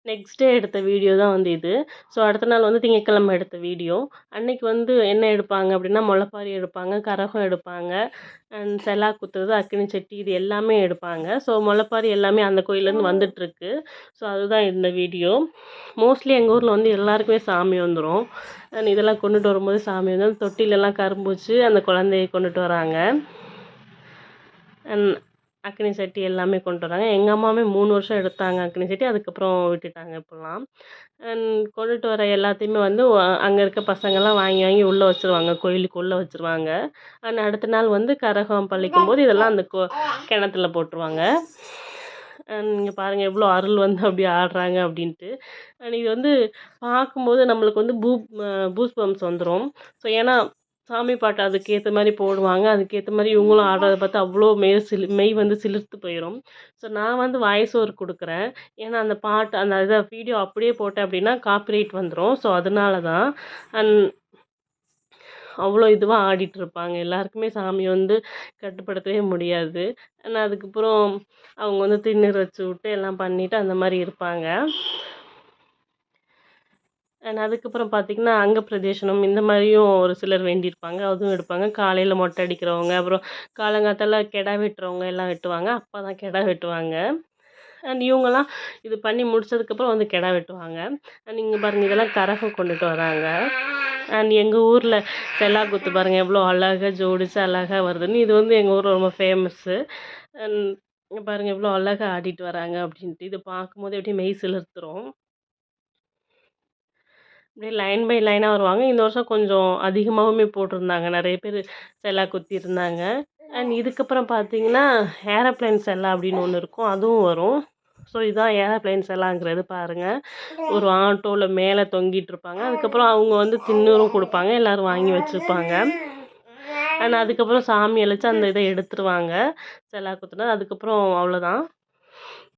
Next day எடுத்த video தான் வந்து இது. ஸோ அடுத்த நாள் வந்து திங்கட்கிழமை எடுத்த வீடியோ. அன்னைக்கு வந்து என்ன எடுப்பாங்க அப்படின்னா, முளைப்பாரி எடுப்பாங்க, கரகம் எடுப்பாங்க, அண்ட் செலா குத்துறது, அக்கினி சட்டி இது எல்லாமே எடுப்பாங்க. ஸோ முளைப்பாரி எல்லாமே அந்த கோயிலேருந்து வந்துட்டுருக்கு. ஸோ அதுதான் இந்த வீடியோ. மோஸ்ட்லி எங்கள் ஊரில் வந்து எல்லாருக்குமே சாமி வந்துடும். அண்ட் இதெல்லாம் கொண்டுட்டு வரும்போது சாமி வந்து தொட்டிலெல்லாம் கரும்பு வச்சு அந்த குழந்தைய கொண்டுட்டு வராங்க. அண்ட் அக்னி சட்டி எல்லாமே கொண்டு வராங்க. எங்கள் அம்மாவுமே 3 வருஷம் எடுத்தாங்க அக்னி சட்டி. அதுக்கப்புறம் விட்டுட்டாங்க இப்போலாம். அண்ட் கொண்டுட்டு வர எல்லாத்தையுமே வந்து அங்கே இருக்க பசங்கள்லாம் வாங்கி வாங்கி உள்ளே வச்சுருவாங்க, கோயிலுக்குள்ளே வச்சுருவாங்க. அண்ட் அடுத்த நாள் வந்து கரகம் பழிக்கும்போது இதெல்லாம் அந்த கிணத்துல போட்டுருவாங்க. அண்ட் இங்கே பாருங்கள் எவ்வளோ அருள் வந்து அப்படி ஆடுறாங்க அப்படின்ட்டு. அண்ட் இது வந்து பார்க்கும்போது நம்மளுக்கு வந்து பூஸ் பம்ப்ஸ் வந்துடும். ஸோ ஏன்னா சாமி பாட்டு அதுக்கேற்ற மாதிரி போடுவாங்க. அதுக்கேற்ற மாதிரி இவங்களும் ஆடுறத பார்த்து அவ்வளோ மெய் வந்து சிலிர்த்து போயிடும். ஸோ நான் வந்து வாய்ஸ் ஓவர் கொடுக்குறேன். ஏன்னா அந்த பாட்டு அந்த இதை வீடியோ அப்படியே போட்டேன் அப்படின்னா காப்பிரைட் வந்துடும். ஸோ அதனால தான். அண்ட் அவ்வளோ இதுவாக ஆடிட்டுருப்பாங்க. எல்லாருக்குமே சாமி வந்து கட்டுப்படுத்தவே முடியாது. ஆனால் அதுக்கப்புறம் அவங்க வந்து திண்ணூறு வச்சு விட்டு எல்லாம் பண்ணிவிட்டு அந்த மாதிரி இருப்பாங்க. அண்ட் அதுக்கப்புறம் பார்த்திங்கன்னா அங்க பிரதேசனம் இந்த மாதிரியும் ஒரு சிலர் வேண்டியிருப்பாங்க. அதுவும் எடுப்பாங்க. காலையில் மொட்டை அடிக்கிறவங்க, அப்புறம் காலங்காத்தால கெடா வெட்டுறவங்க எல்லாம் வெட்டுவாங்க. அப்பா தான் கெடா வெட்டுவாங்க. அண்ட் இவங்கெல்லாம் இது பண்ணி முடிச்சதுக்கப்புறம் வந்து கெடா வெட்டுவாங்க. அண்ட் இங்கே பாருங்கள் இதெல்லாம் கரகம் கொண்டுட்டு வராங்க. அண்ட் எங்கள் ஊரில் செல்லா குத்து பாருங்கள் எவ்வளோ அழகாக ஜோடிச்சு அழகாக வருதுன்னு. இது வந்து எங்கள் ஊரில் ரொம்ப ஃபேமஸ்ஸு. அண்ட் இங்கே பாருங்கள் எவ்வளோ அழகாக ஆடிட்டு வராங்க அப்படின்ட்டு. இது பார்க்கும்போது எப்படியும் மெய் சிலிர்த்துரும். அப்படியே லைன் பை லைனாக வருவாங்க. இந்த வருஷம் கொஞ்சம் அதிகமாகவுமே போட்டிருந்தாங்க. நிறைய பேர் செல்லா குத்தியிருந்தாங்க. அண்ட் இதுக்கப்புறம் பார்த்தீங்கன்னா ஏரோப்ளேன் செல்லா அப்படின்னு ஒன்று இருக்கும், அதுவும் வரும். ஸோ இதுதான் ஏரோப்ளேன் செல்லாங்கிறது பாருங்கள். ஒரு ஆட்டோவில் மேலே தொங்கிட்டு இருப்பாங்க. அதுக்கப்புறம் அவங்க வந்து திண்ணூறும் கொடுப்பாங்க, எல்லோரும் வாங்கி வச்சுருப்பாங்க. அண்ட் அதுக்கப்புறம் சாமி அழைச்சி அந்த இதை எடுத்துருவாங்க, செல்லா குத்துனது. அதுக்கப்புறம் அவ்வளோதான்.